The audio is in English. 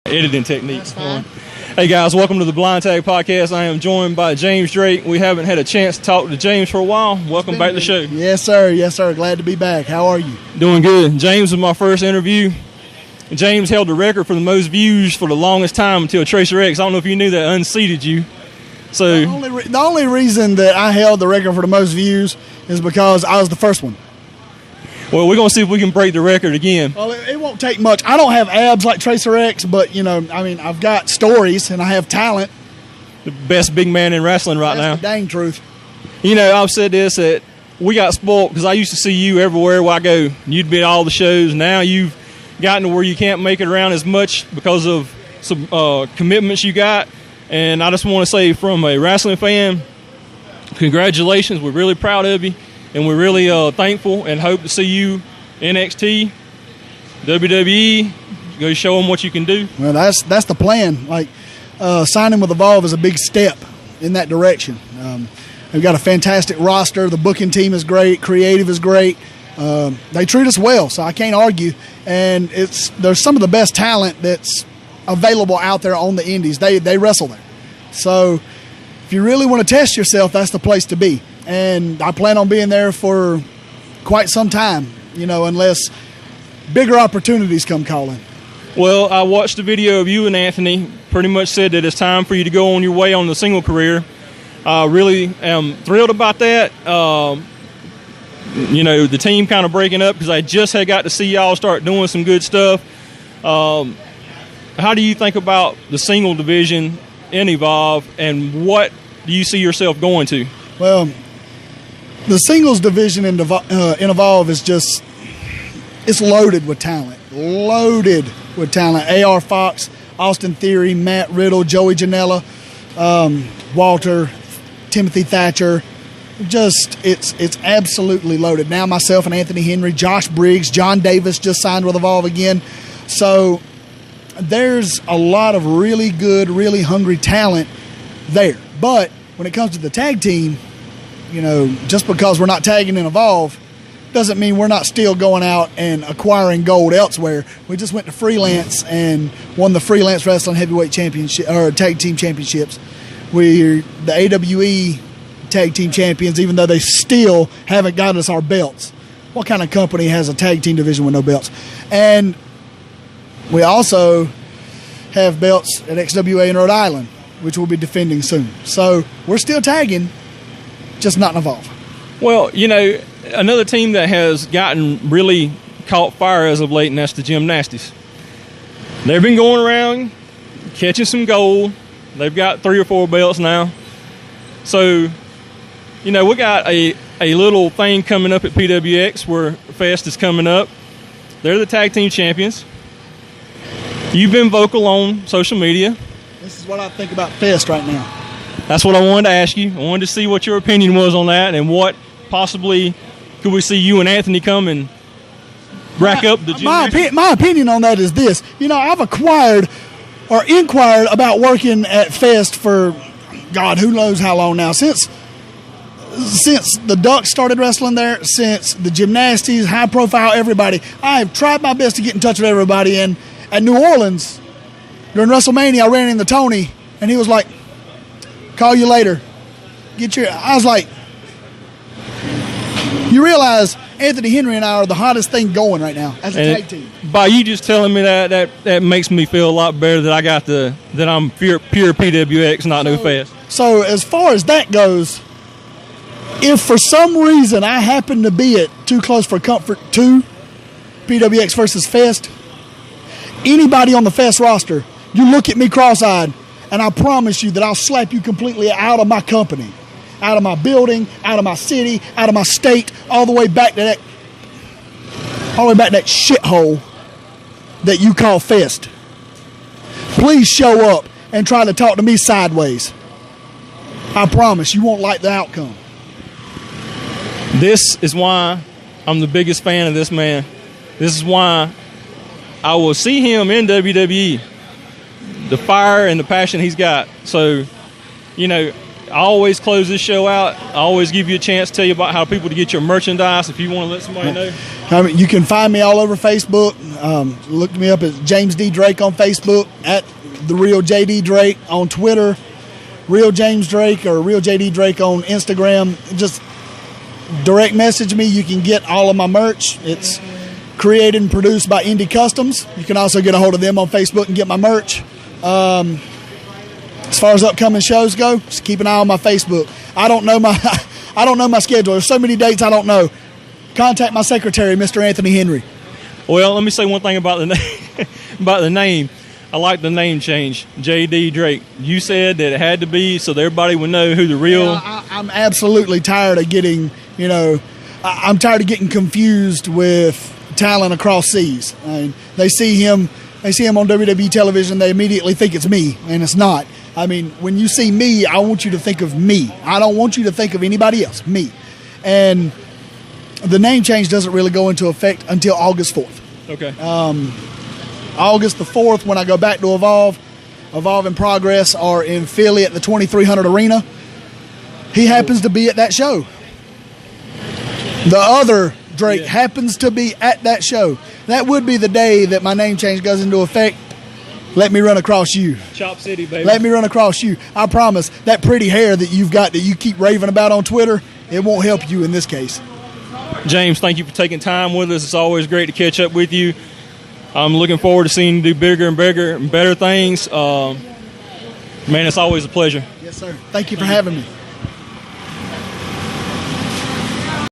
editing techniques. Hey guys, welcome to the Blind Tag Podcast. I am joined by James Drake. We haven't had a chance to talk to James for a while. Welcome back to the show. Yes, sir. Yes, sir. Glad to be back. How are you? Doing good. James was my first interview. James held the record for the most views for the longest time until Tracer X. I don't know if you knew that, unseated you. So the only reason that I held the record for the most views is because I was the first one. Well, we're going to see if we can break the record again. Well, it won't take much. I don't have abs like Tracer X, but, I've got stories and I have talent. The best big man in wrestling right now. That's the dang truth. I've said this, that we got spoiled because I used to see you everywhere where I go. You'd be at all the shows. Now you've gotten to where you can't make it around as much because of some commitments you got. And I just want to say, from a wrestling fan, congratulations. We're really proud of you. And we're really thankful and hope to see you NXT, WWE. Go show them what you can do. Well, that's the plan. Signing with Evolve is a big step in that direction. We've got a fantastic roster. The booking team is great. Creative is great. They treat us well, so I can't argue. And there's some of the best talent that's available out there on the indies. They wrestle there. So if you really want to test yourself, that's the place to be. And I plan on being there for quite some time, unless bigger opportunities come calling. Well, I watched the video of you and Anthony. Pretty much said that it's time for you to go on your way on the single career. I really am thrilled about that. The team kind of breaking up because I just had got to see y'all start doing some good stuff. How do you think about the single division in Evolve, and what do you see yourself going to? Well, the singles division in Evolve is it's loaded with talent. Loaded with talent. A.R. Fox, Austin Theory, Matt Riddle, Joey Janela, Walter, Timothy Thatcher. It's absolutely loaded. Now myself and Anthony Henry, Josh Briggs, John Davis just signed with Evolve again. So there's a lot of really good, really hungry talent there. But when it comes to the tag team, just because we're not tagging in Evolve doesn't mean we're not still going out and acquiring gold elsewhere. We just went to Freelance and won the Freelance Wrestling Heavyweight Championship, or Tag Team Championships. We're the AWE Tag Team Champions, even though they still haven't got us our belts. What kind of company has a tag team division with no belts? And we also have belts at XWA in Rhode Island, which we'll be defending soon. So we're still tagging, just not in Evolve. Well, another team that has gotten really caught fire as of late, and that's the Gymnasties. They've been going around catching some gold. They've got 3 or 4 belts now. So, we got a little thing coming up at PWX where Fest is coming up. They're the tag team champions. You've been vocal on social media. This is what I think about Fest right now. That's what I wanted to ask you. I wanted to see what your opinion was on that, and what possibly could we see you and Anthony come and rack up the gym. My opinion on that is this. I've inquired about working at Fest for, God, who knows how long now. Since the Ducks started wrestling there, since the Gymnasties, high profile, everybody. I have tried my best to get in touch with everybody. And at New Orleans, during WrestleMania, I ran into Tony, and he was like, call you later. I was like, you realize Anthony Henry and I are the hottest thing going right now as a tag team. By you just telling me that makes me feel a lot better that I'm pure PWX, not no Fest. So as far as that goes, if for some reason I happen to be at Too Close for Comfort 2, PWX versus Fest, anybody on the Fest roster, you look at me cross-eyed, and I promise you that I'll slap you completely out of my company, out of my building, out of my city, out of my state, all the way back to that shithole that you call Fest. Please show up and try to talk to me sideways. I promise you won't like the outcome. This is why I'm the biggest fan of this man. This is why I will see him in WWE. The fire and the passion he's got. So, I always close this show out. I always give you a chance to tell you about how people to get your merchandise if you want to let somebody know. You can find me all over Facebook. Look me up as James D. Drake on Facebook, at The Real JD Drake on Twitter, Real James Drake or Real JD Drake on Instagram. Just direct message me. You can get all of my merch. It's created and produced by Indie Customs. You can also get a hold of them on Facebook and get my merch. As far as upcoming shows go, just keep an eye on my Facebook. I don't know my schedule. There's so many dates I don't know. Contact my secretary, Mr. Anthony Henry. Well, let me say one thing about the name. About the name, I like the name change, J.D. Drake. You said that it had to be so that everybody would know who the real. Yeah, I'm absolutely tired of getting, I'm tired of getting confused with talent across seas. I mean, they see him on WWE television, they immediately think it's me, and it's not. I mean, when you see me, I want you to think of me. I don't want you to think of anybody else, me. And the name change doesn't really go into effect until August 4th. Okay. August the 4th, when I go back to Evolve and Progress are in Philly at the 2300 Arena. He happens to be at that show. The other Drake happens to be at that show. That would be the day that my name change goes into effect. Let me run across you. Chop City, baby. Let me run across you. I promise, that pretty hair that you've got that you keep raving about on Twitter, it won't help you in this case. James, thank you for taking time with us. It's always great to catch up with you. I'm looking forward to seeing you do bigger and bigger and better things. Man, it's always a pleasure. Yes, sir. Thank you for having me.